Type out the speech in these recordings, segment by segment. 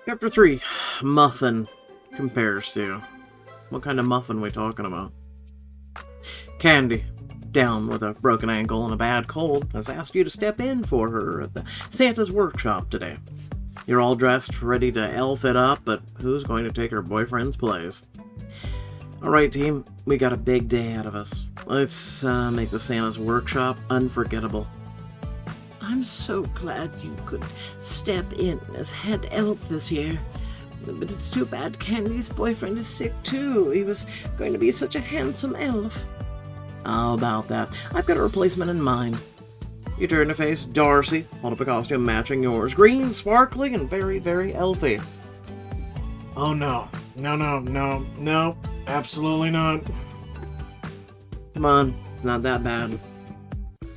Chapter 3. Muffin compares to. What kind of muffin we talking about? Candy, down with a broken ankle and a bad cold, has asked you to step in for her at the Santa's workshop today. You're all dressed, ready to elf it up, but who's going to take her boyfriend's place? Alright, team, we got a big day ahead of us. Let's make the Santa's workshop unforgettable. I'm so glad you could step in as head elf this year. But it's too bad Candy's boyfriend is sick too. He was going to be such a handsome elf. How about that? I've got a replacement in mind. You turn to face Darcy, hold up a costume matching yours. Green, sparkly, and very, very elfy. Oh no. No. Absolutely not. Come on, it's not that bad.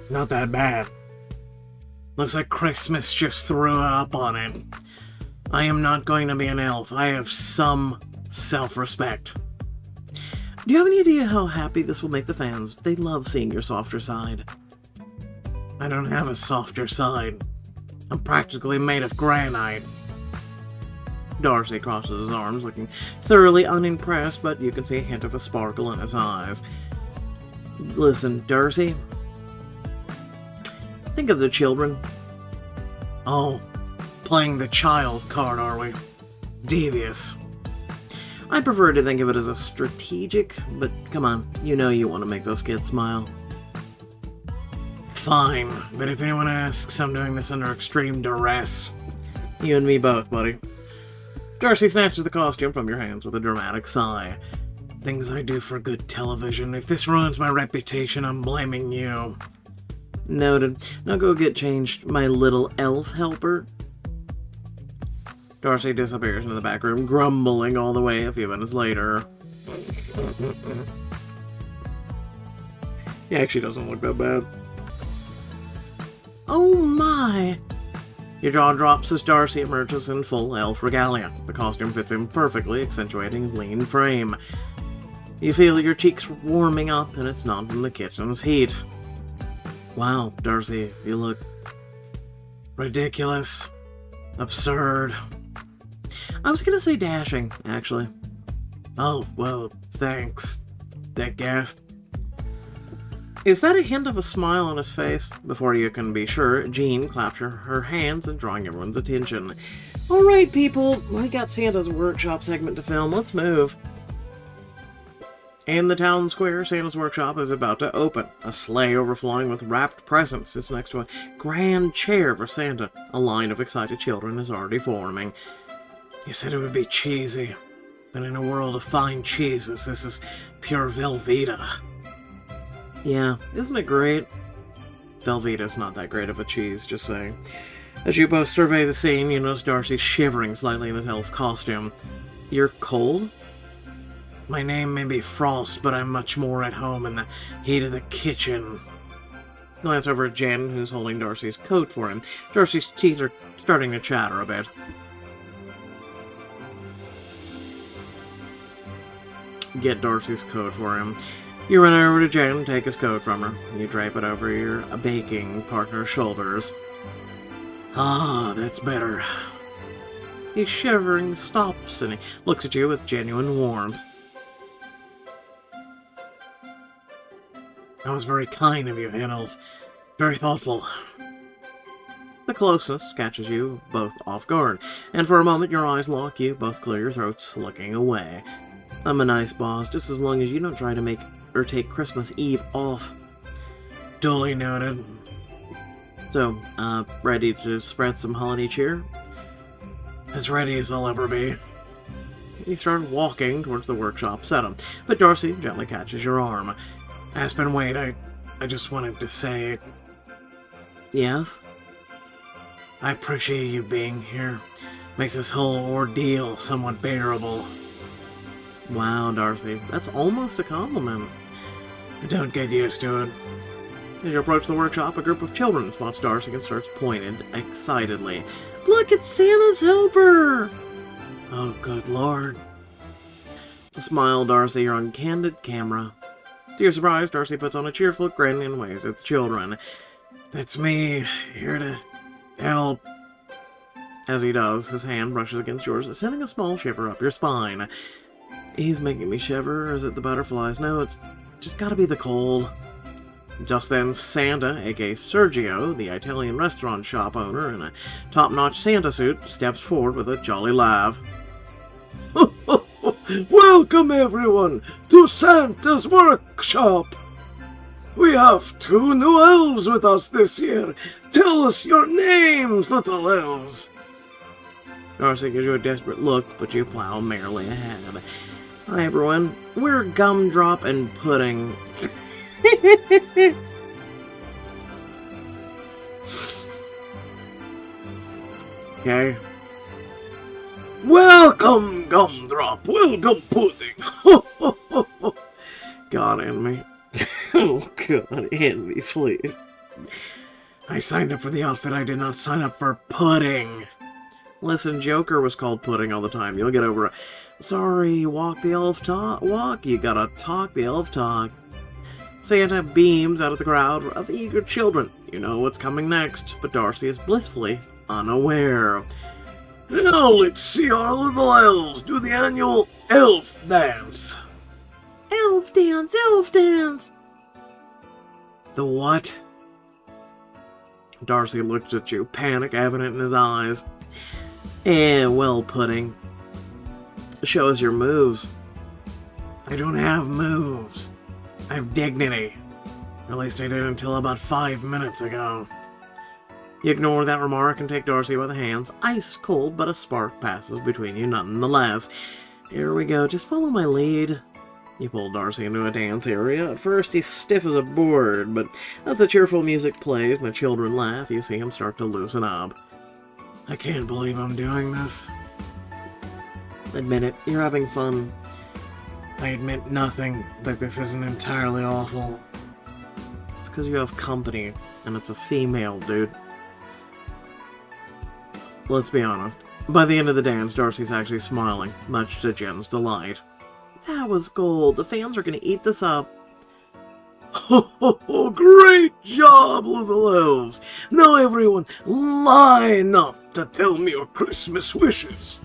Not that bad. Looks like Christmas just threw up on it. I am not going to be an elf. I have some self-respect. Do you have any idea how happy this will make the fans? They love seeing your softer side. I don't have a softer side. I'm practically made of granite. Darcy crosses his arms, looking thoroughly unimpressed, but you can see a hint of a sparkle in his eyes. Listen, Darcy. Think of the children. Oh, playing the child card, are we? Devious. I prefer to think of it as a strategic, but come on, you know you want to make those kids smile. Fine, but if anyone asks, I'm doing this under extreme duress. You and me both, buddy. Darcy snatches the costume from your hands with a dramatic sigh. Things I do for good television. If this ruins my reputation, I'm blaming you. Noted. Now go get changed, my little elf helper. Darcy disappears into the back room, grumbling all the way a few minutes later. He actually doesn't look that bad. Oh my! Your jaw drops as Darcy emerges in full elf regalia. The costume fits him perfectly, accentuating his lean frame. You feel your cheeks warming up, and it's not from the kitchen's heat. Wow, Darcy, you look ridiculous. Absurd. I was gonna say dashing, actually. Oh, well, thanks, that guest. Is that a hint of a smile on his face? Before you can be sure, Jean claps her hands and drawing everyone's attention. Alright, people, we got Santa's workshop segment to film. Let's move. In the town square, Santa's workshop is about to open. A sleigh overflowing with wrapped presents sits next to a grand chair for Santa. A line of excited children is already forming. You said it would be cheesy, but in a world of fine cheeses, this is pure Velveeta. Yeah, isn't it great? Velveeta's not that great of a cheese, just saying. As you both survey the scene, you notice Darcy shivering slightly in his elf costume. You're cold? My name may be Frost, but I'm much more at home in the heat of the kitchen. Glance over at Jen, who's holding Darcy's coat for him. Darcy's teeth are starting to chatter a bit. Get Darcy's coat for him. You run over to Jen and take his coat from her. You drape it over your baking partner's shoulders. Ah, that's better. He's shivering, stops, and he looks at you with genuine warmth. That was very kind of you, Elf. Very thoughtful. The closeness catches you both off guard, and for a moment your eyes lock. You both clear your throats, looking away. I'm a nice boss, just as long as you don't try to make or take Christmas Eve off. Duly noted. So, ready to spread some holiday cheer? As ready as I'll ever be. You start walking towards the workshop setup, but Darcy gently catches your arm. Aspen, wait, I just wanted to say... Yes? I appreciate you being here. Makes this whole ordeal somewhat bearable. Wow, Darcy, that's almost a compliment. Don't get used to it. As you approach the workshop, a group of children spots Darcy and starts pointing excitedly. Look, it's Santa's helper! Oh, good lord. Smile, Darcy, you're on candid camera. To your surprise, Darcy puts on a cheerful grin and waves at the children. That's me, here to help. As he does, his hand brushes against yours, sending a small shiver up your spine. He's making me shiver. Is it the butterflies? No, it's just gotta be the cold. Just then, Santa, aka Sergio, the Italian restaurant shop owner in a top-notch Santa suit, steps forward with a jolly laugh. Welcome, everyone, to Santa's workshop. We have 2 new elves with us this year. Tell us your names, little elves. Darcy gives you a desperate look, but you plow merrily ahead. Hi, everyone. We're Gumdrop and Pudding. Okay. Welcome, Gumdrop. Welcome, Pudding. God, enemy. Oh, God, enemy, please. I signed up for the outfit. I did not sign up for pudding. Listen, Joker was called Pudding all the time. You'll get over it. Sorry, walk the elf talk. Walk, you gotta talk the elf talk. Santa beams out of the crowd of eager children. You know what's coming next, but Darcy is blissfully unaware. Now let's see our little elves do the annual elf dance. Elf dance, elf dance. The what? Darcy looks at you, panic evident in his eyes. Well, Pudding. Show us your moves. I don't have moves. I have dignity. At least I did until about 5 minutes ago. You ignore that remark and take Darcy by the hands. Ice cold, but a spark passes between you nonetheless. Here we go, just follow my lead. You pull Darcy into a dance area. At first, he's stiff as a board, but as the cheerful music plays and the children laugh, you see him start to loosen up. I can't believe I'm doing this. Admit it, you're having fun. I admit nothing, but this isn't entirely awful. It's because you have company, and it's a female, dude. Let's be honest. By the end of the dance, Darcy's actually smiling, much to Jen's delight. That was gold. The fans are going to eat this up. Oh, great job, little elves. Now everyone, line up to tell me your Christmas wishes.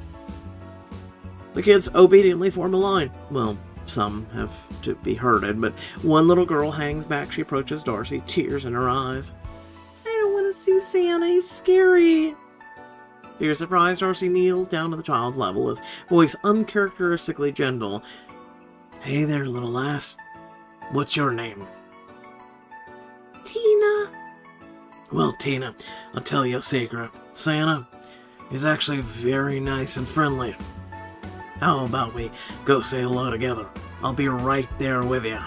The kids obediently form a line. Well, some have to be herded, but one little girl hangs back. She approaches Darcy, tears in her eyes. I don't want to see Santa. He's scary. To your surprise, Darcy kneels down to the child's level, his voice uncharacteristically gentle. Hey there, little lass. What's your name? Tina. Well, Tina, I'll tell you a secret. Santa is actually very nice and friendly. How about we go say hello together? I'll be right there with you.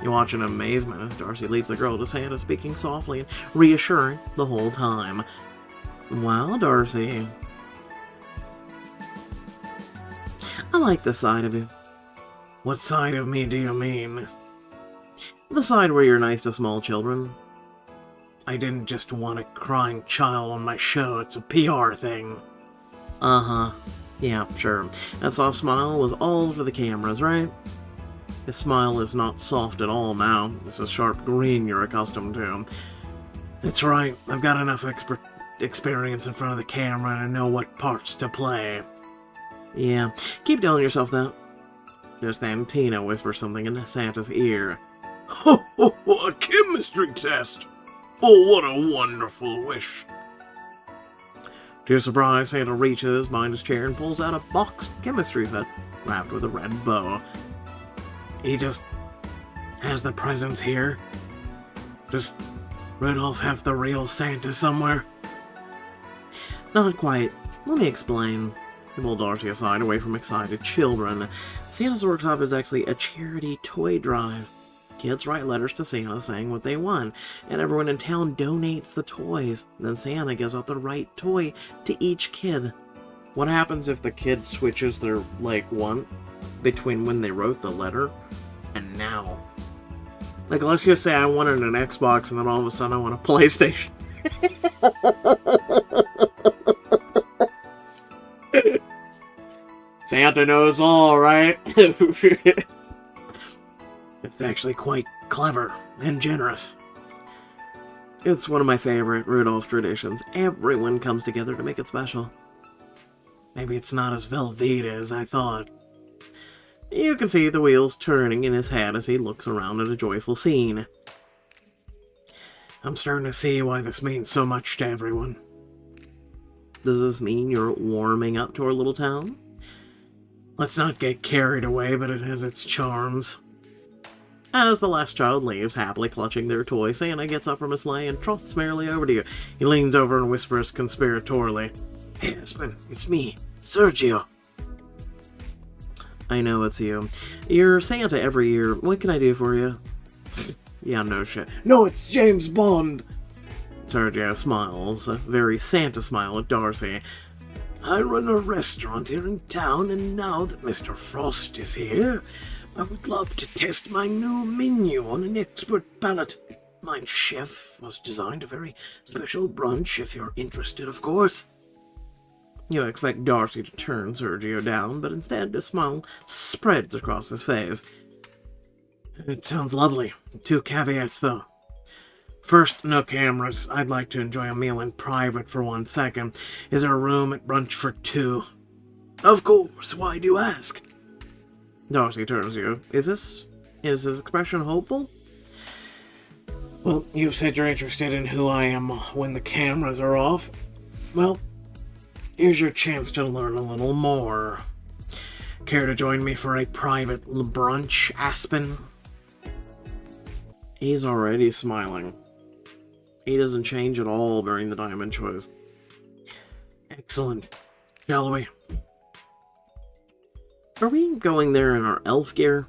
You watch in amazement as Darcy leads the girl to Santa, speaking softly and reassuring the whole time. Wow, Darcy. I like this side of you. What side of me do you mean? The side where you're nice to small children. I didn't just want a crying child on my show. It's a PR thing. Uh-huh. Yeah, sure. That soft smile was all for the cameras, right? His smile is not soft at all now. It's a sharp green you're accustomed to. It's right. I've got enough experience in front of the camera to know what parts to play. Yeah, keep telling yourself that. Just then, Tina whispers something into Santa's ear. A chemistry test! Oh, what a wonderful wish. To your surprise, Santa reaches behind his chair and pulls out a boxed chemistry set wrapped with a red bow. He just has the presents here? Does Rudolph have the real Santa somewhere? Not quite. Let me explain. He pulled Darcy aside, away from excited children. Santa's workshop is actually a charity toy drive. Kids write letters to Santa saying what they want, and everyone in town donates the toys. Then Santa gives out the right toy to each kid. What happens if the kid switches their, one between when they wrote the letter and now? Let's just say I wanted an Xbox, and then all of a sudden I want a PlayStation. Santa knows all, right? It's actually quite clever and generous. It's one of my favorite Rudolph traditions. Everyone comes together to make it special. Maybe it's not as Velveeta as I thought. You can see the wheels turning in his head as he looks around at a joyful scene. I'm starting to see why this means so much to everyone. Does this mean you're warming up to our little town? Let's not get carried away, but it has its charms. As the last child leaves, happily clutching their toy, Santa gets up from his sleigh and trots merrily over to you. He leans over and whispers conspiratorially, "Hey, Aspen, it's me, Sergio." I know it's you. You're Santa every year. What can I do for you? Yeah, no shit. No, it's James Bond. Sergio smiles, a very Santa smile at Darcy. I run a restaurant here in town, and now that Mr. Frost is here, I would love to test my new menu on an expert palate. My chef has designed a very special brunch, if you're interested, of course. You expect Darcy to turn Sergio down, but instead a smile spreads across his face. It sounds lovely. 2 caveats, though. First, no cameras. I'd like to enjoy a meal in private for 1 second. Is there a room at brunch for 2? Of course. Why do you ask? Darcy turns to you. Is his expression hopeful? Well, you said you're interested in who I am when the cameras are off. Well, here's your chance to learn a little more. Care to join me for a private brunch, Aspen? He's already smiling. He doesn't change at all during the diamond choice. Excellent. Shall we? Are we going there in our elf gear?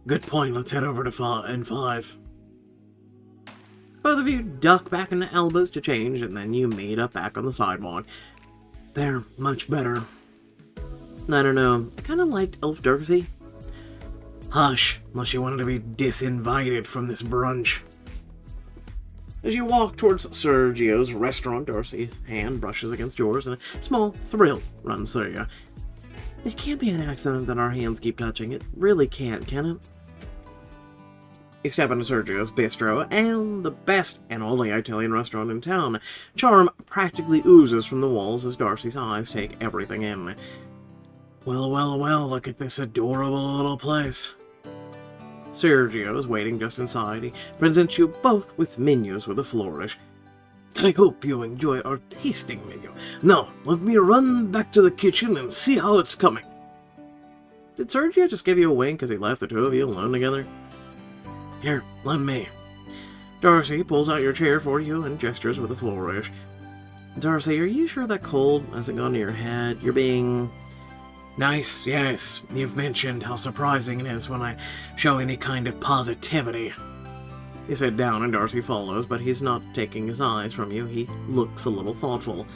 Good point. Let's head over to N5. Both of you duck back into Elba's to change, and then you meet up back on the sidewalk. There, much better. I don't know. I kind of liked Elf Darcy. Hush, unless you wanted to be disinvited from this brunch. As you walk towards Sergio's restaurant, Darcy's hand brushes against yours, and a small thrill runs through you. It can't be an accident that our hands keep touching. It really can't, can it? You step into Sergio's bistro, and the best and only Italian restaurant in town. Charm practically oozes from the walls as Darcy's eyes take everything in. Well, well, well, look at this adorable little place. Sergio is waiting just inside. He presents you both with menus with a flourish. I hope you enjoy our tasting menu. Now, let me run back to the kitchen and see how it's coming. Did Sergio just give you a wink as he left the two of you alone together? Here, let me. Darcy pulls out your chair for you and gestures with a flourish. Darcy, are you sure that cold hasn't gone to your head? You're being... Nice, yes. You've mentioned how surprising it is when I show any kind of positivity. You sit down and Darcy follows, but he's not taking his eyes from you. He looks a little thoughtful.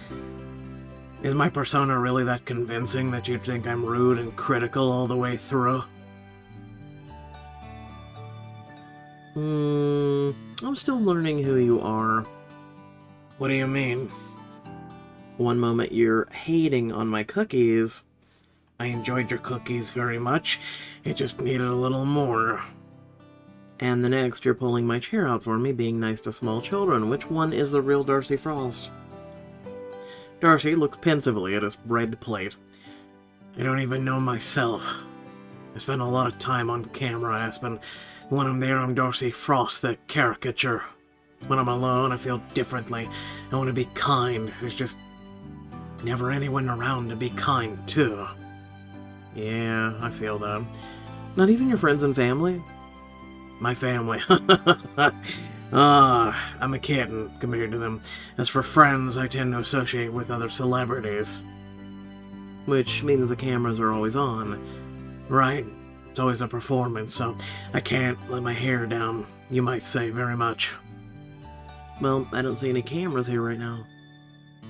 Is my persona really that convincing that you'd think I'm rude and critical all the way through? I'm still learning who you are. What do you mean? One moment you're hating on my cookies. I enjoyed your cookies very much. It just needed a little more. And the next, you're pulling my chair out for me, being nice to small children. Which one is the real Darcy Frost? Darcy looks pensively at his bread plate. I don't even know myself. I spend a lot of time on camera, Aspen. When I'm there, I'm Darcy Frost, the caricature. When I'm alone, I feel differently. I want to be kind. There's just never anyone around to be kind to. Yeah, I feel that. Not even your friends and family? My family. I'm a kitten compared to them. As for friends, I tend to associate with other celebrities. Which means the cameras are always on. Right. It's always a performance, so I can't let my hair down, you might say, very much. Well, I don't see any cameras here right now.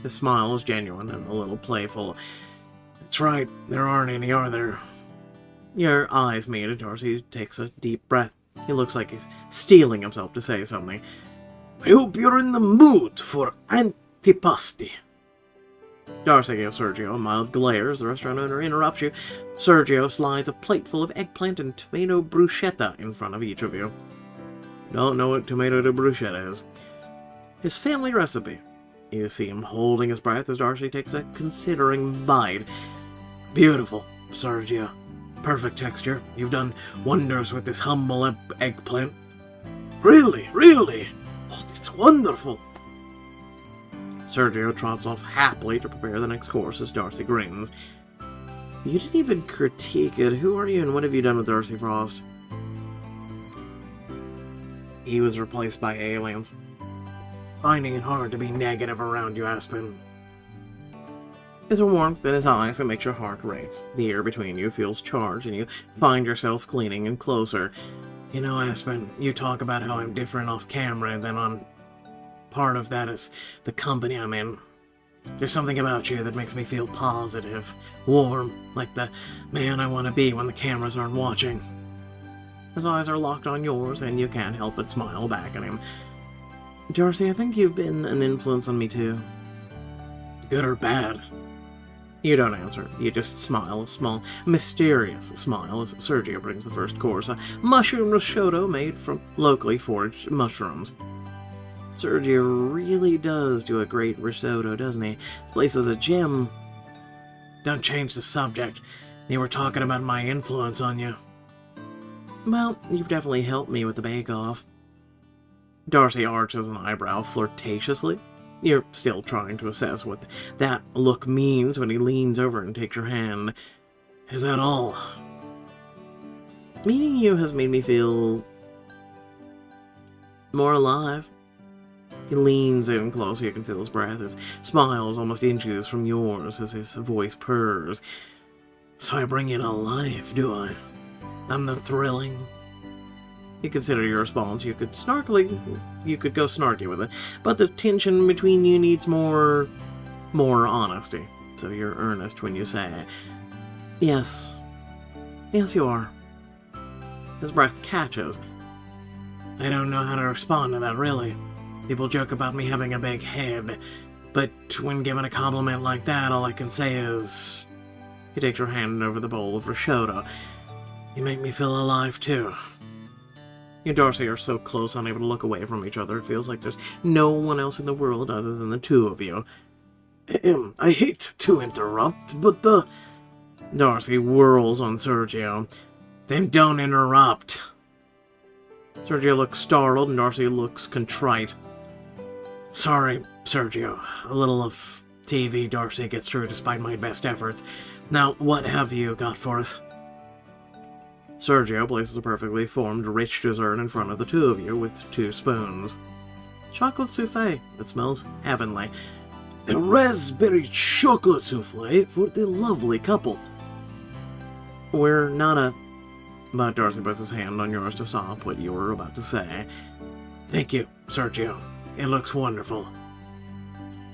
His smile is genuine and a little playful. That's right, there aren't any, are there? Your eyes meet and Darcy takes a deep breath. He looks like he's steeling himself to say something. I hope you're in the mood for antipasti. Darcy gives Sergio a mild glare as the restaurant owner interrupts you. Sergio slides a plate full of eggplant and tomato bruschetta in front of each of you. Don't know what tomato de bruschetta is. his family recipe. You see him holding his breath as Darcy takes a considering bite. Beautiful, Sergio. Perfect texture. You've done wonders with this humble eggplant. Really, really. Oh, it's wonderful. Sergio trots off happily to prepare the next course as Darcy grins. You didn't even critique it. Who are you and what have you done with Darcy Frost? He was replaced by aliens. Finding it hard to be negative around you, Aspen. There's a warmth in his eyes that makes your heart race. The air between you feels charged and you find yourself leaning in closer. You know, Aspen, you talk about how I'm different off camera than on... Part of that is the company I'm in. There's something about you that makes me feel positive, warm, like the man I want to be when the cameras aren't watching. His eyes are locked on yours and you can't help but smile back at him. Darcy, I think you've been an influence on me too. Good or bad? You don't answer. You just smile, a small, mysterious smile as Sergio brings the first course, a mushroom risotto made from locally foraged mushrooms. Sergio really does do a great risotto, doesn't he? This place is a gem. Don't change the subject. You were talking about my influence on you. Well, you've definitely helped me with the Bakeoff. Darcy arches an eyebrow flirtatiously. You're still trying to assess what that look means when he leans over and takes your hand. Is that all? Meeting you has made me feel more alive. He leans in close, you can feel his breath. His smile is almost inches from yours as his voice purrs. So I bring you to life, do I? I'm the thrilling. You consider your response. You could go snarky with it, but the tension between you needs more honesty. So you're earnest when you say, yes, you are. His breath catches. I don't know how to respond to that, really. People joke about me having a big head, but when given a compliment like that, all I can say is... He takes your hand over the bowl of risotto. You make me feel alive, too. You and Darcy are so close, unable to look away from each other. It feels like there's no one else in the world other than the two of you. I hate to interrupt, but Darcy whirls on Sergio. Then don't interrupt. Sergio looks startled and Darcy looks contrite. Sorry, Sergio. A little of TV Darcy gets through despite my best efforts. Now, what have you got for us? Sergio places a perfectly formed rich dessert in front of the two of you with 2 spoons. Chocolate souffle. It smells heavenly. A raspberry chocolate souffle for the lovely couple. We're not a... But Darcy puts his hand on yours to stop what you were about to say. Thank you, Sergio. It looks wonderful.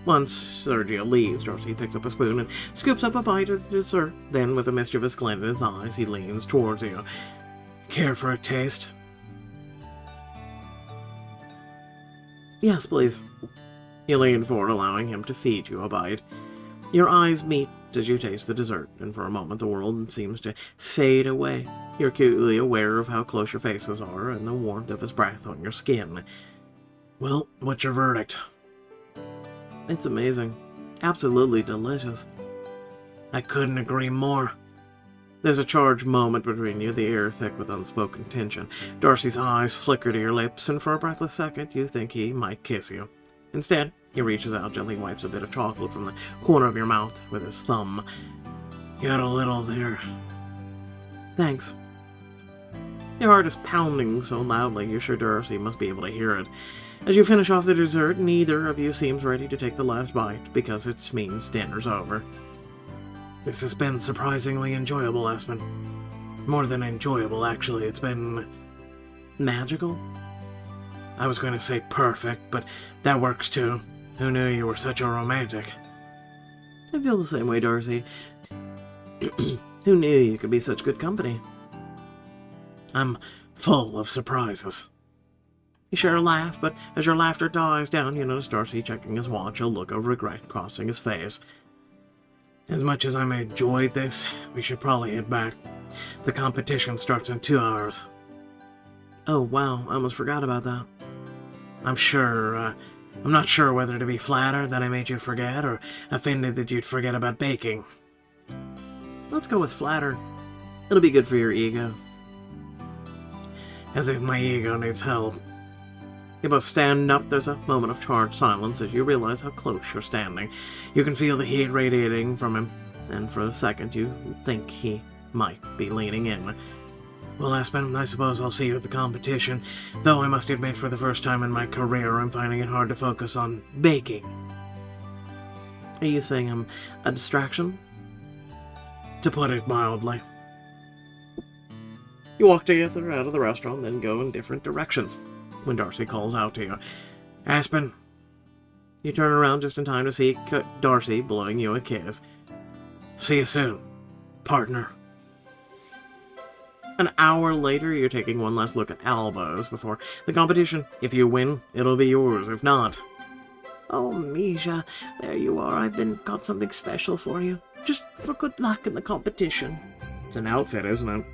Once Sergio leaves, Darcy picks up a spoon and scoops up a bite of the dessert. Then, with a mischievous glint in his eyes, he leans towards you. Care for a taste? Yes, please. You lean forward, allowing him to feed you a bite. Your eyes meet as you taste the dessert, and for a moment the world seems to fade away. You're acutely aware of how close your faces are and the warmth of his breath on your skin. Well, what's your verdict? It's amazing. Absolutely delicious. I couldn't agree more. There's a charged moment between you, the air thick with unspoken tension. Darcy's eyes flicker to your lips, and for a breathless second you think he might kiss you. Instead, he reaches out, gently wipes a bit of chocolate from the corner of your mouth with his thumb. Got a little there. Thanks. Your heart is pounding so loudly you're sure Darcy must be able to hear it. As you finish off the dessert, neither of you seems ready to take the last bite, because it means dinner's over. This has been surprisingly enjoyable, Aspen. More than enjoyable, actually. It's been... magical? I was going to say perfect, but that works too. Who knew you were such a romantic? I feel the same way, Darcy. Who knew you could be such good company? I'm full of surprises. You share a laugh, but as your laughter dies down, you notice Darcy checking his watch, a look of regret crossing his face. As much as I enjoyed this, we should probably head back. The competition starts in 2 hours. Oh, wow, I almost forgot about that. I'm sure I'm not sure whether to be flattered that I made you forget or offended that you'd forget about baking. Let's go with flattered. It'll be good for your ego. As if my ego needs help. You both stand up. There's a moment of charged silence as you realize how close you're standing. You can feel the heat radiating from him, and for a second you think he might be leaning in. Well, Aspen, I suppose I'll see you at the competition, though I must admit for the first time in my career I'm finding it hard to focus on baking. Are you saying I'm a distraction? To put it mildly. You walk together out of the restaurant, then go in different directions when Darcy calls out to you. Aspen. You turn around just in time to see Darcy blowing you a kiss. See you soon, partner. An hour later, you're taking one last look at elbows before the competition. If you win, it'll be yours. If not... Oh, Misha, there you are. I've got something special for you. Just for good luck in the competition. It's an outfit, isn't it?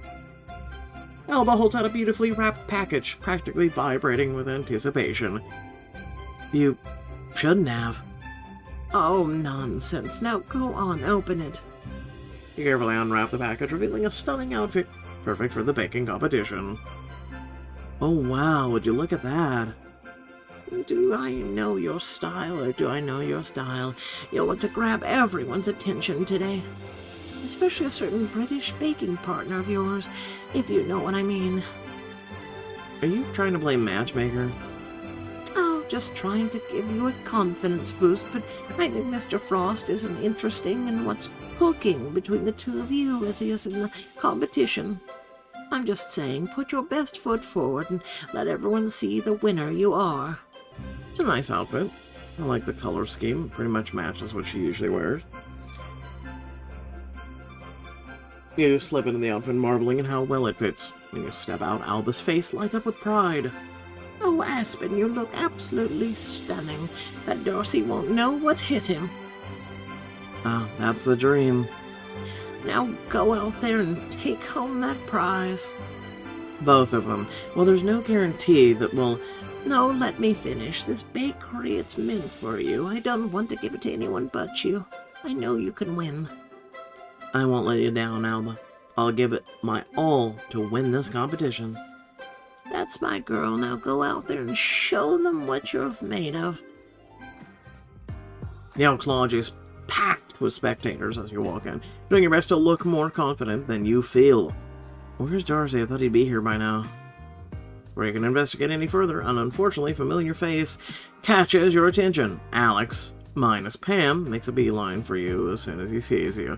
Alba holds out a beautifully wrapped package, practically vibrating with anticipation. You shouldn't have. Oh, nonsense. Now go on, open it. You carefully unwrap the package, revealing a stunning outfit, perfect for the baking competition. Oh wow, would you look at that? Do I know your style, or do I know your style? You'll want to grab everyone's attention today. Especially a certain British baking partner of yours, if you know what I mean. Are you trying to play matchmaker? Oh, just trying to give you a confidence boost, but I think Mr. Frost isn't interesting in what's cooking between the two of you as he is in the competition. I'm just saying, put your best foot forward and let everyone see the winner you are. It's a nice outfit. I like the color scheme. It pretty much matches what she usually wears. You slip into the outfit, marveling at how well it fits. When you step out, Alba's face lights up with pride. Oh, Aspen, you look absolutely stunning. That Darcy won't know what hit him. Ah, that's the dream. Now go out there and take home that prize. Both of them. Well, there's no guarantee that we'll... No, let me finish. This bakery, it's meant for you. I don't want to give it to anyone but you. I know you can win. I won't let you down, Alba. I'll give it my all to win this competition. That's my girl. Now go out there and show them what you're made of. The Elks Lodge is packed with spectators as you walk in, doing your best to look more confident than you feel. Where's Darcy? I thought he'd be here by now. Before you can investigate any further, an unfortunately familiar face catches your attention. Alex, minus Pam, makes a beeline for you as soon as he sees you.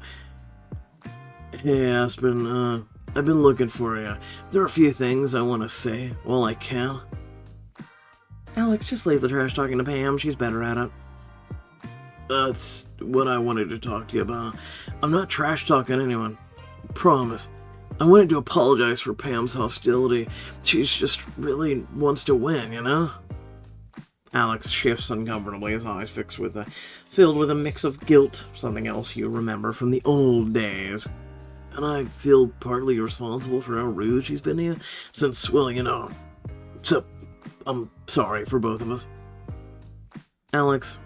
Hey, Aspen, I've been looking for you. There are a few things I want to say while I can. Alex, just leave the trash talking to Pam. She's better at it. That's what I wanted to talk to you about. I'm not trash talking anyone. Promise. I wanted to apologize for Pam's hostility. She's just really wants to win, you know? Alex shifts uncomfortably, his eyes filled with a mix of guilt, something else you remember from the old days. And I feel partly responsible for how rude she's been to you, since, well, you know. So, I'm sorry for both of us. Alex,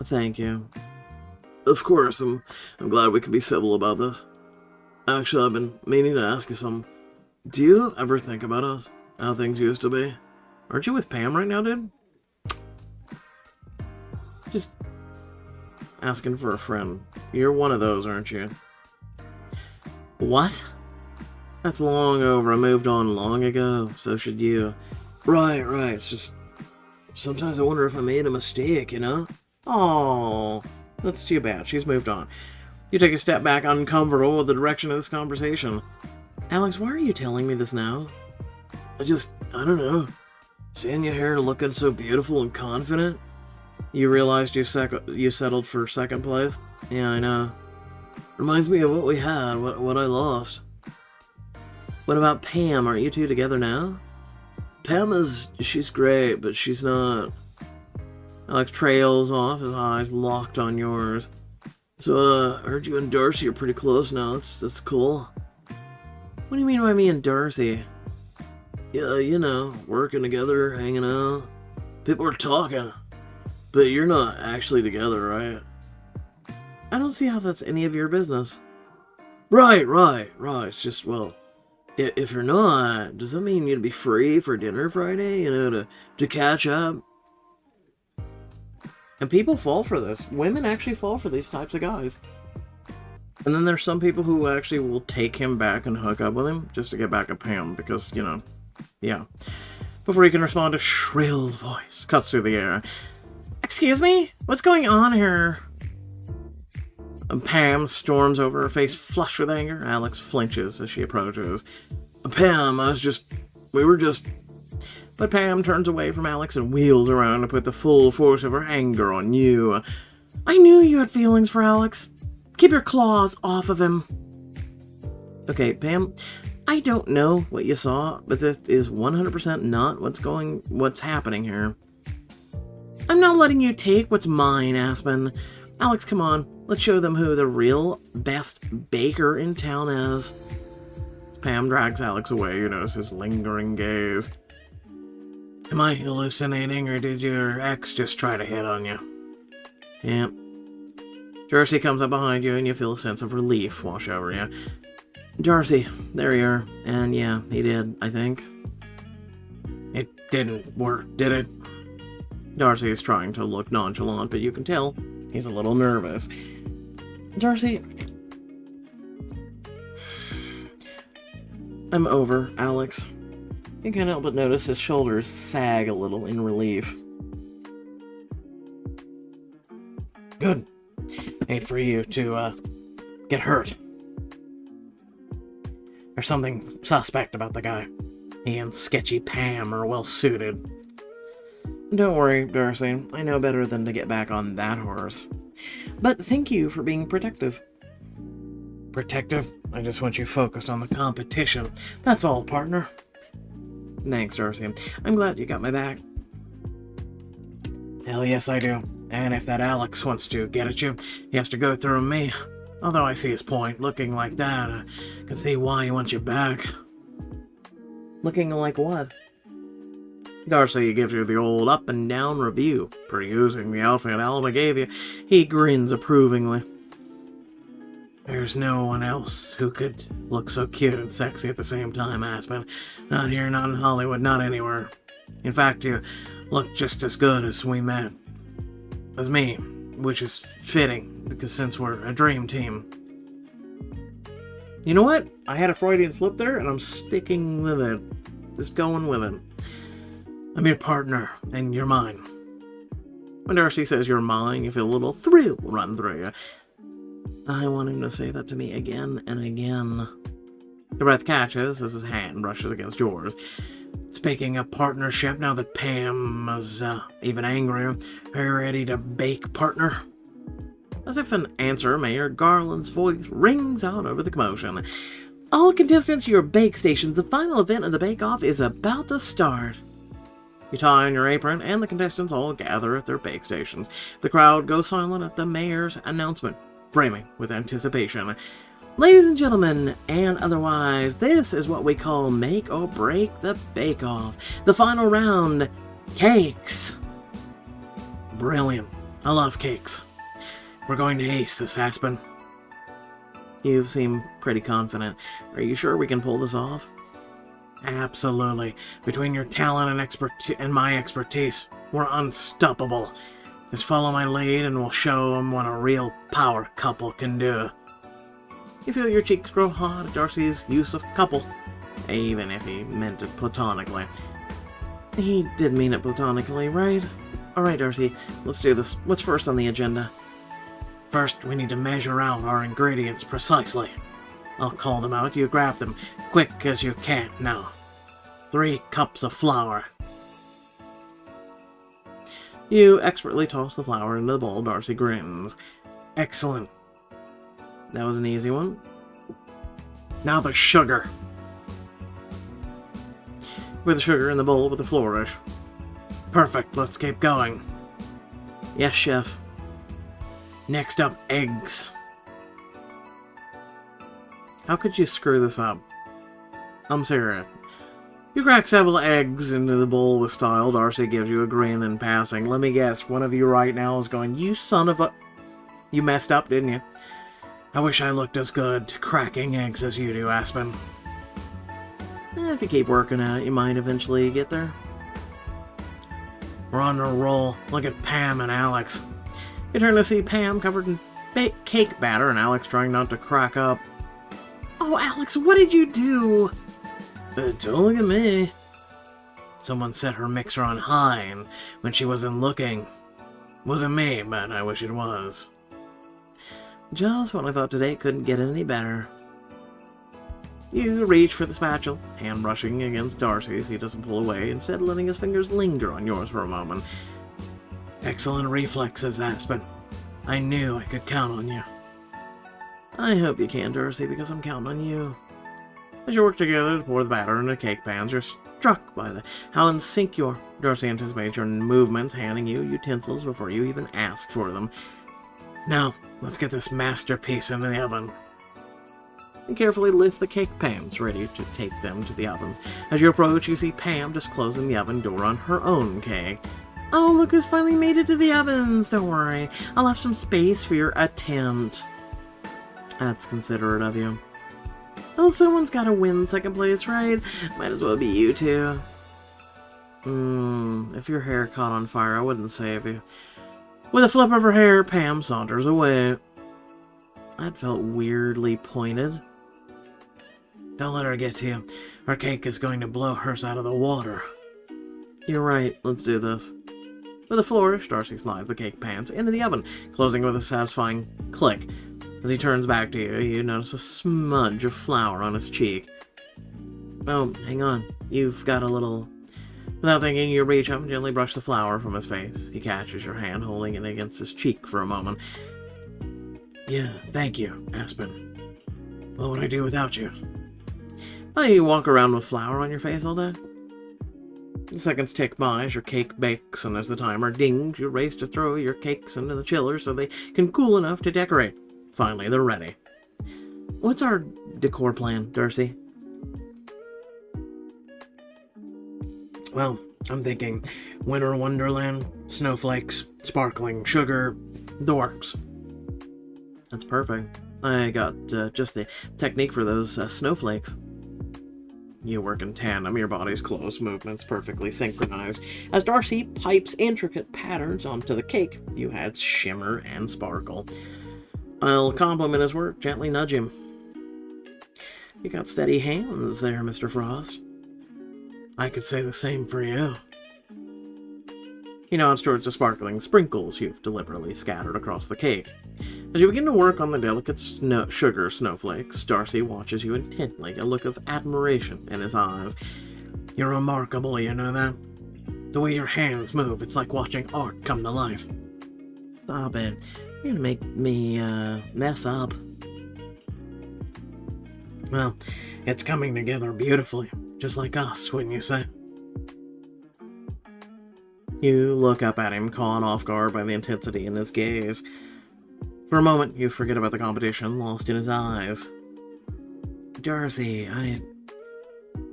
thank you. Of course, I'm glad we can be civil about this. Actually, I've been meaning to ask you something. Do you ever think about us? How things used to be? Aren't you with Pam right now, dude? Just asking for a friend. You're one of those, aren't you? What? That's long over. I moved on long ago. So should you. Right. It's just... sometimes I wonder if I made a mistake, you know? Oh, that's too bad. She's moved on. You take a step back, uncomfortable with the direction of this conversation. Alex, why are you telling me this now? I don't know. Seeing your hair looking so beautiful and confident. You realized you settled for second place? Yeah, I know. Reminds me of what we had, what I lost. What about Pam? Aren't you two together now? She's great, but she's not. Alex trails off, his eyes locked on yours. So, I heard you and Darcy are pretty close now. That's cool. What do you mean by me and Darcy? Yeah, you know, working together, hanging out. People are talking, but you're not actually together, right? I don't see how that's any of your business. Right. It's just, well, if you're not, does that mean you'd be free for dinner Friday, to catch up? And people fall for this. Women actually fall for these types of guys. And then there's some people who actually will take him back and hook up with him just to get back at Pam because, yeah. Before he can respond, a shrill voice cuts through the air. Excuse me? What's going on here? And Pam storms over, her face flushed with anger. Alex flinches as she approaches. Pam, we were just... But Pam turns away from Alex and wheels around to put the full force of her anger on you. I knew you had feelings for Alex. Keep your claws off of him. Okay, Pam, I don't know what you saw, but this is 100% not what's happening here. I'm not letting you take what's mine, Aspen. Alex, come on. Let's show them who the real best baker in town is. Pam drags Alex away. You notice his lingering gaze. Am I hallucinating, or did your ex just try to hit on you? Yeah. Darcy comes up behind you, and you feel a sense of relief wash over you. Darcy, there you are. And yeah, he did, I think. It didn't work, did it? Darcy is trying to look nonchalant, but you can tell he's a little nervous. Darcy, I'm over, Alex. You can't help but notice his shoulders sag a little in relief. Good. Hate for you to, get hurt. There's something suspect about the guy. He and sketchy Pam are well suited. Don't worry, Darcy. I know better than to get back on that horse. But thank you for being protective. Protective? I just want you focused on the competition. That's all, partner. Thanks, Darcy. I'm glad you got my back. Hell yes, I do. And if that Alex wants to get at you, he has to go through me. Although I see his point. Looking like that, I can see why he wants you back. Looking like what? Darcy gives you the old up and down review. Perusing the outfit Alma gave you, he grins approvingly. There's no one else who could look so cute and sexy at the same time, Aspen. Not here, not in Hollywood, not anywhere. In fact, you look just as good as we met. As me, which is fitting, because since we're a dream team. You know what? I had a Freudian slip there, and I'm sticking with it. Just going with it. I'm your partner, and you're mine. When Darcy says you're mine, you feel a little thrill run through you. I want him to say that to me again and again. The breath catches as his hand brushes against yours. Speaking of partnership, now that Pam is even angrier, are you ready to bake, partner? As if an answer, Mayor Garland's voice rings out over the commotion. All contestants to your bake stations. The final event of the Bakeoff is about to start. You tie on your apron, and the contestants all gather at their bake stations. The crowd goes silent at the mayor's announcement, brimming with anticipation. Ladies and gentlemen, and otherwise, this is what we call make or break the Bake-Off. The final round, cakes. Brilliant. I love cakes. We're going to ace this, Aspen. You seem pretty confident. Are you sure we can pull this off? Absolutely. Between your talent and my expertise, we're unstoppable. Just follow my lead and we'll show them what a real power couple can do. You feel your cheeks grow hot at Darcy's use of couple, even if he meant it platonically. He did mean it platonically, right? Alright, Darcy, let's do this. What's first on the agenda? First, we need to measure out our ingredients precisely. I'll call them out, you grab them, quick as you can now. 3 cups of flour. You expertly toss the flour into the bowl. Darcy grins. Excellent. That was an easy one. Now the sugar. With the sugar in the bowl with a flourish. Perfect, let's keep going. Yes, chef. Next up, eggs. How could you screw this up? I'm serious. You crack several eggs into the bowl with style. Darcy gives you a grin in passing. Let me guess, one of you right now is going, "You son of a..." You messed up, didn't you? I wish I looked as good cracking eggs as you do, Aspen. If you keep working at it, you might eventually get there. We're on a roll. Look at Pam and Alex. You turn to see Pam covered in cake batter and Alex trying not to crack up. Oh, Alex, what did you do? Don't look at me. Someone set her mixer on high, and when she wasn't looking, wasn't me, but I wish it was. Just when I thought today couldn't get any better. You reach for the spatula, hand brushing against Darcy's. He doesn't pull away, instead letting his fingers linger on yours for a moment. Excellent reflexes, Aspen. I knew I could count on you. I hope you can, Darcy, because I'm counting on you. As you work together to pour the batter into cake pans, you're struck by how in sync you are. Darcy anticipates your movements, handing you utensils before you even ask for them. Now, let's get this masterpiece into the oven. You carefully lift the cake pans, ready to take them to the ovens. As you approach, you see Pam just closing the oven door on her own cake. Oh, look who's finally made it to the ovens. Don't worry, I'll have some space for your attempt. That's considerate of you. Well, someone's gotta win second place, right? Might as well be you two. If your hair caught on fire, I wouldn't save you. With a flip of her hair, Pam saunters away. That felt weirdly pointed. Don't let her get to you. Our cake is going to blow hers out of the water. You're right, let's do this. With a flourish, Darcy slides the cake pans into the oven, closing with a satisfying click. As he turns back to you, you notice a smudge of flour on his cheek. Oh, hang on. You've got a little... Without thinking, you reach up and gently brush the flour from his face. He catches your hand, holding it against his cheek for a moment. Yeah, thank you, Aspen. What would I do without you? Well, you walk around with flour on your face all day. The seconds tick by as your cake bakes, and as the timer dings, you race to throw your cakes into the chiller so they can cool enough to decorate. Finally, they're ready. What's our decor plan, Darcy? Well, I'm thinking Winter Wonderland, snowflakes, sparkling sugar, the works. That's perfect. I got just the technique for those snowflakes. You work in tandem, your body's close movements perfectly synchronized. As Darcy pipes intricate patterns onto the cake, you add shimmer and sparkle. I'll compliment his work, gently nudge him. You got steady hands there, Mr. Frost. I could say the same for you. He nods towards the sparkling sprinkles you've deliberately scattered across the cake. As you begin to work on the delicate sugar snowflakes, Darcy watches you intently, a look of admiration in his eyes. You're remarkable, you know that? The way your hands move, it's like watching art come to life. Stop it. You're gonna make me mess up. Well, it's coming together beautifully, just like us, wouldn't you say? You look up at him, caught off guard by the intensity in his gaze. For a moment, you forget about the competition, lost in his eyes. Darcy,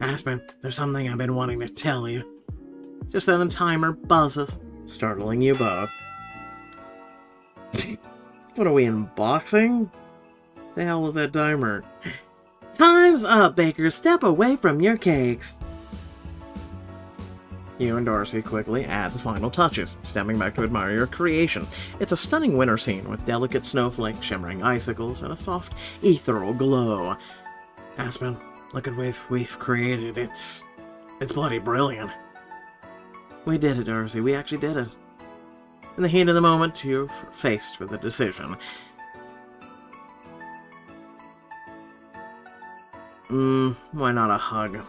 Aspen, there's something I've been wanting to tell you. Just then the timer buzzes, startling you both. What are we in, boxing? The hell was that timer? Time's up, Baker. Step away from your cakes. You and Darcy quickly add the final touches, stepping back to admire your creation. It's a stunning winter scene with delicate snowflakes, shimmering icicles, and a soft, ethereal glow. Aspen, look at what we've created. It's bloody brilliant. We did it, Darcy. We actually did it. In the heat of the moment, you're faced with a decision. Why not a hug?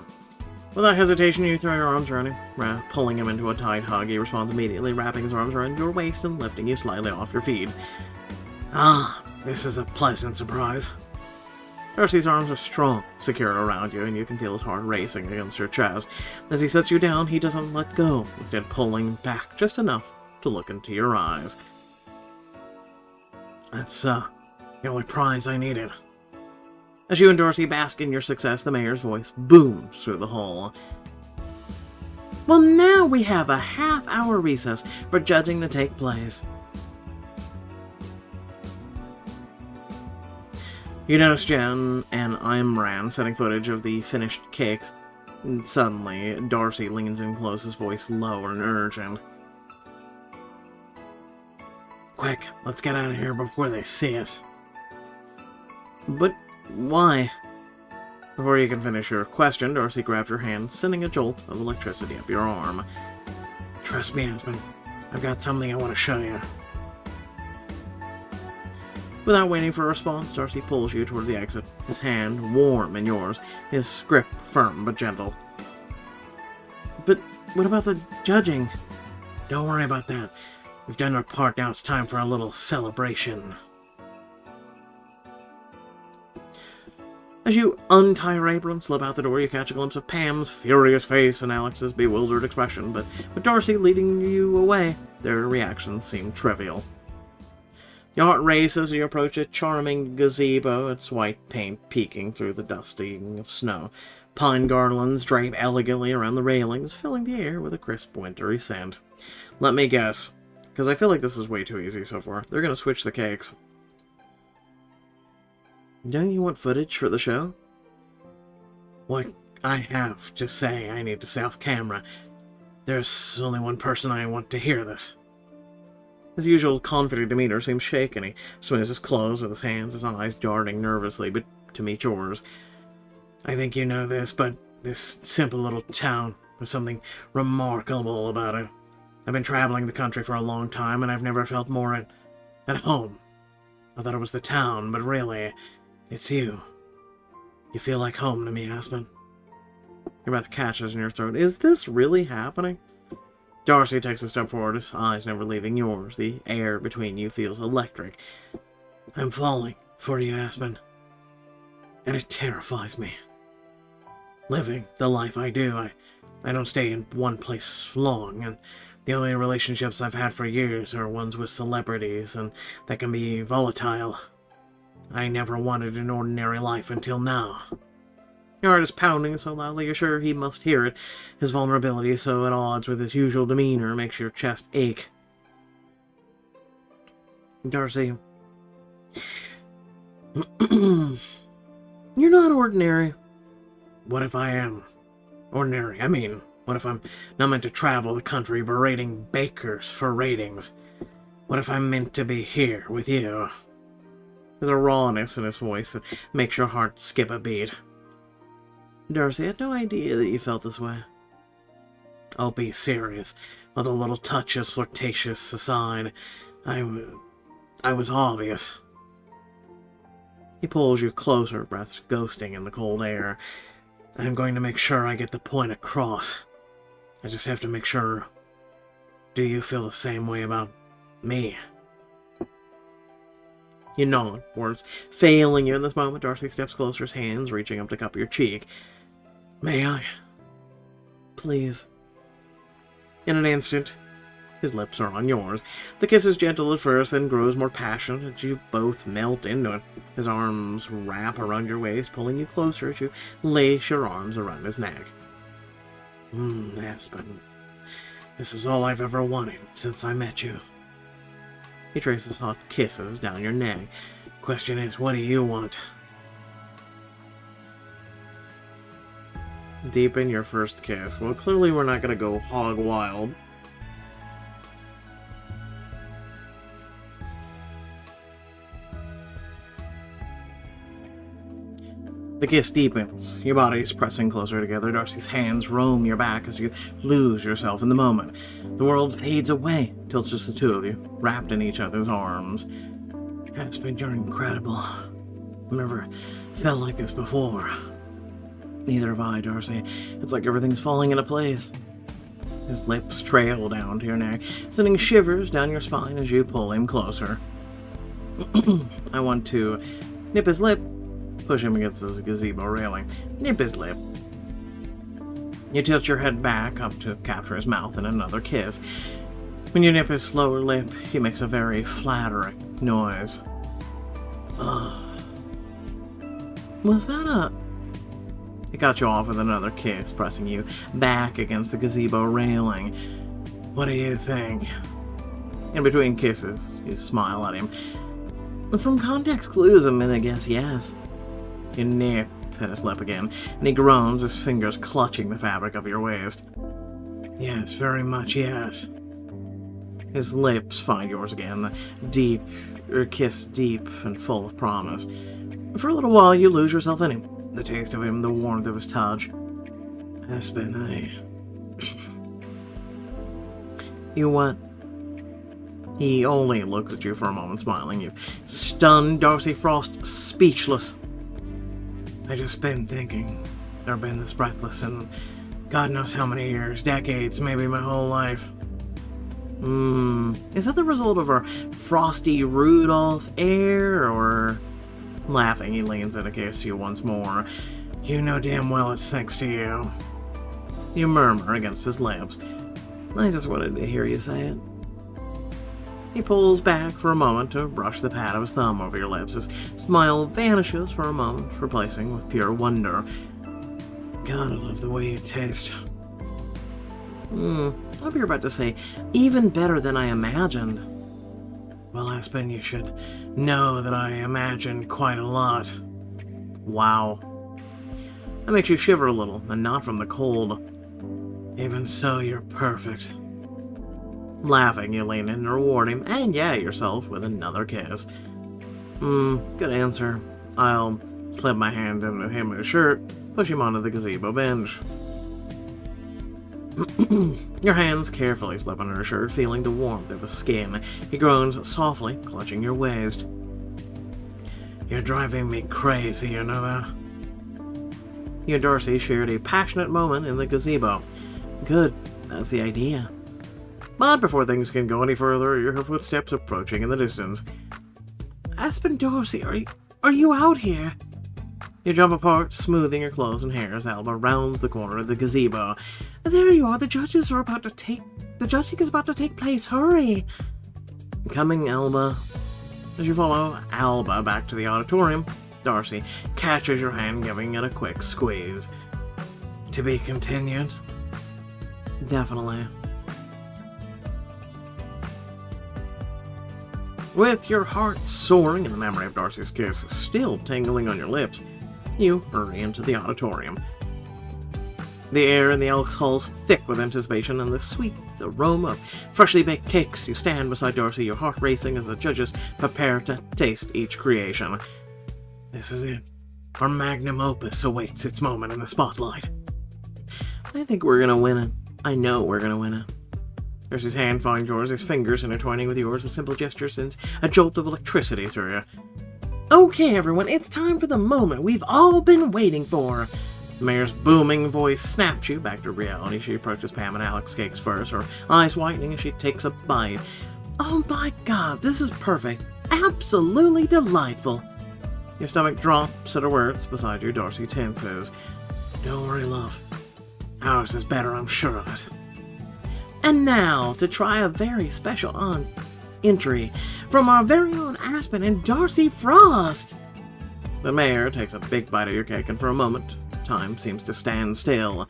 Without hesitation, you throw your arms around him, pulling him into a tight hug. He responds immediately, wrapping his arms around your waist and lifting you slightly off your feet. Ah, this is a pleasant surprise. Darcy's arms are strong, secure around you, and you can feel his heart racing against your chest. As he sets you down, he doesn't let go, instead pulling back just enough to look into your eyes. That's, the only prize I needed. As you and Darcy bask in your success, the mayor's voice booms through the hall. Well, now we have a half-hour recess for judging to take place. You notice Jen and Imran setting footage of the finished cakes. And suddenly, Darcy leans in close, his voice low and urgent. Quick, let's get out of here before they see us. But why? Before you can finish your question, Darcy grabbed your hand, sending a jolt of electricity up your arm. Trust me, Aspen. I've got something I want to show you. Without waiting for a response, Darcy pulls you toward the exit, his hand warm in yours, his grip firm but gentle. But what about the judging? Don't worry about that. We've done our part, now it's time for a little celebration. As you untie your apron, slip out the door, you catch a glimpse of Pam's furious face and Alex's bewildered expression, but with Darcy leading you away, their reactions seem trivial. Your heart races as you approach a charming gazebo, its white paint peeking through the dusting of snow. Pine garlands drape elegantly around the railings, filling the air with a crisp wintry scent. Let me guess, because I feel like this is way too easy so far. They're going to switch the cakes. Don't you want footage for the show? What I have to say, I need to say off camera. There's only one person I want to hear this. His usual confident demeanor seems shaken. He swings his clothes with his hands, his eyes darting nervously, but to meet yours. I think you know this, but this simple little town has something remarkable about it. I've been traveling the country for a long time, and I've never felt more at home. I thought it was the town, but really, it's you. You feel like home to me, Aspen. Your breath catches in your throat. Is this really happening? Darcy takes a step forward, his eyes never leaving yours. The air between you feels electric. I'm falling for you, Aspen. And it terrifies me. Living the life I do, I don't stay in one place long, and the only relationships I've had for years are ones with celebrities, and that can be volatile. I never wanted an ordinary life until now. Your heart is pounding so loudly you're sure he must hear it. His vulnerability, so at odds with his usual demeanor, makes your chest ache. Darcy, you're not ordinary. What if I am ordinary? I mean, what if I'm not meant to travel the country berating bakers for ratings? What if I'm meant to be here with you? There's a rawness in his voice that makes your heart skip a beat. Darcy, I had no idea that you felt this way. Oh, be serious. All the little touches, flirtatious aside, I was obvious. He pulls you closer, breath ghosting in the cold air. I'm going to make sure I get the point across. I just have to make sure. Do you feel the same way about me? You nod, words failing you in this moment. Darcy steps closer, his hands reaching up to cup your cheek. May I? Please. In an instant, his lips are on yours. The kiss is gentle at first, then grows more passionate as you both melt into it. His arms wrap around your waist, pulling you closer as you lace your arms around his neck. Aspen. This is all I've ever wanted since I met you. He traces hot kisses down your neck. Question is, what do you want? Deepen your first kiss. Well, clearly we're not going to go hog wild. The kiss deepens. Your bodies pressing closer together. Darcy's hands roam your back as you lose yourself in the moment. The world fades away till it's just the two of you, wrapped in each other's arms. Aspen, you're incredible. I've never felt like this before. Neither have I, Darcy. It's like everything's falling into place. His lips trail down to your neck, sending shivers down your spine as you pull him closer. I want to nip his lip, push him against his gazebo railing. Nip his lip. You tilt your head back up to capture his mouth in another kiss. When you nip his lower lip, he makes a very flattering noise. Was that a... He cut you off with another kiss, pressing you back against the gazebo railing. What do you think? In between kisses, you smile at him. From context clues, I'm gonna guess yes. You nip at his lip again, and he groans, his fingers clutching the fabric of your waist. Yes, very much yes. His lips find yours again, the kiss deep and full of promise. For a little while, you lose yourself in him. The taste of him, the warmth of his touch. Aspen, You what? He only looks at you for a moment, smiling. You've stunned Darcy Frost speechless. I just been thinking. I've been this breathless in God knows how many years, decades, maybe my whole life. Is that the result of our frosty Rudolph air, or... Laughing, he leans in to kiss you once more. You know damn well it's thanks to you. You murmur against his lips. I just wanted to hear you say it. He pulls back for a moment to brush the pad of his thumb over your lips. His smile vanishes for a moment, replacing with pure wonder. God, I love the way you taste. I hope you're about to say, even better than I imagined. Well, Aspen, you should know that I imagined quite a lot. Wow. That makes you shiver a little, and not from the cold. Even so, you're perfect. Laughing, you lean in and reward him, and yourself with another kiss. Good answer. I'll slip my hand into him in his shirt, push him onto the gazebo bench. Your hands carefully slip under her shirt, feeling the warmth of his skin. He groans softly, clutching your waist. You're driving me crazy, you know that? You and Darcy shared a passionate moment in the gazebo. Good, that's the idea. But before things can go any further, you hear footsteps approaching in the distance. Aspen, Darcy, are you out here? You jump apart, smoothing your clothes and hair as Alba rounds the corner of the gazebo. There you are. The judging is about to take place. Hurry. Coming, Alba. As you follow Alba back to the auditorium, Darcy catches your hand, giving it a quick squeeze. To be continued? Definitely. With your heart soaring and the memory of Darcy's kiss still tingling on your lips, you hurry into the auditorium. The air in the Elks Hall is thick with anticipation and the sweet aroma of freshly baked cakes. You stand beside Darcy, your heart racing as the judges prepare to taste each creation. This is it. Our magnum opus awaits its moment in the spotlight. I think we're gonna win it. I know we're gonna win it. Darcy's hand finds yours, his fingers intertwining with yours. A simple gesture sends a jolt of electricity through you. Okay, everyone, it's time for the moment we've all been waiting for. The mayor's booming voice snaps you back to reality. She approaches Pam and Alex cakes first, her eyes whitening as she takes a bite. Oh my god, this is perfect. Absolutely delightful. Your stomach drops at her words. Beside you, Darcy tenses. Don't worry, love. Ours is better, I'm sure of it. And now, to try a very special entry from our very own Aspen and Darcy Frost. The mayor takes a big bite of your cake, and for a moment, time seems to stand still.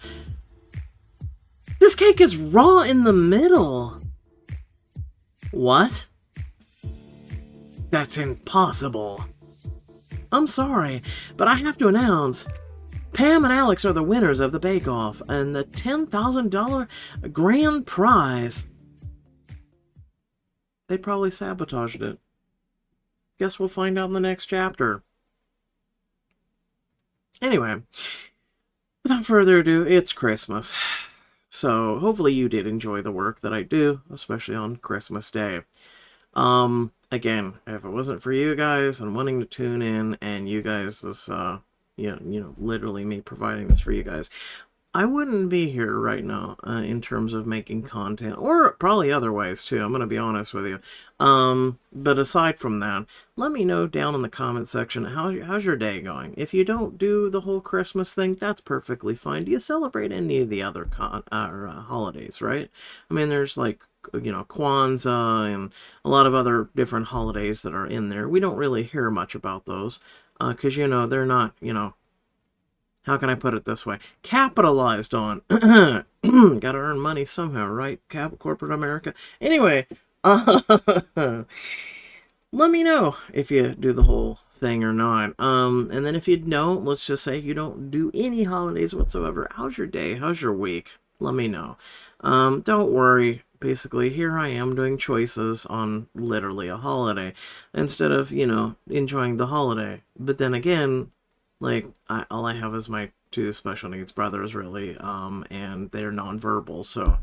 This cake is raw in the middle. What? That's impossible. I'm sorry, but I have to announce, Pam and Alex are the winners of the Bakeoff and the $10,000 grand prize. They probably sabotaged it. Guess we'll find out in the next chapter. Anyway, without further ado, it's Christmas. So hopefully you did enjoy the work that I do, especially on Christmas Day. Again, if it wasn't for you guys and wanting to tune in and you guys, this, literally me providing this for you guys, I wouldn't be here right now in terms of making content, or probably other ways too, I'm going to be honest with you. But aside from that, let me know down in the comment section, how's your day going? If you don't do the whole Christmas thing, that's perfectly fine. Do you celebrate any of the other holidays, right? I mean, there's like, Kwanzaa and a lot of other different holidays that are in there. We don't really hear much about those because, they're not, how can I put it this way? Capitalized on. Gotta earn money somehow, right? Corporate America. Anyway, let me know if you do the whole thing or not. And then if you don't, let's just say you don't do any holidays whatsoever. How's your day? How's your week? Let me know. Don't worry. Basically, here I am doing choices on literally a holiday instead of, enjoying the holiday. But then again, like, all I have is my two special needs brothers, really, and they're nonverbal, so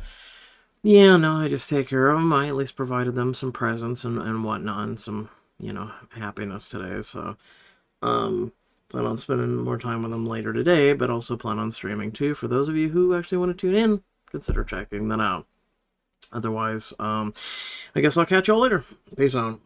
yeah, no, I just take care of them. I at least provided them some presents and whatnot, and some, happiness today, so, plan on spending more time with them later today, but also plan on streaming too. For those of you who actually want to tune in, consider checking that out. Otherwise, I guess I'll catch y'all later. Peace out.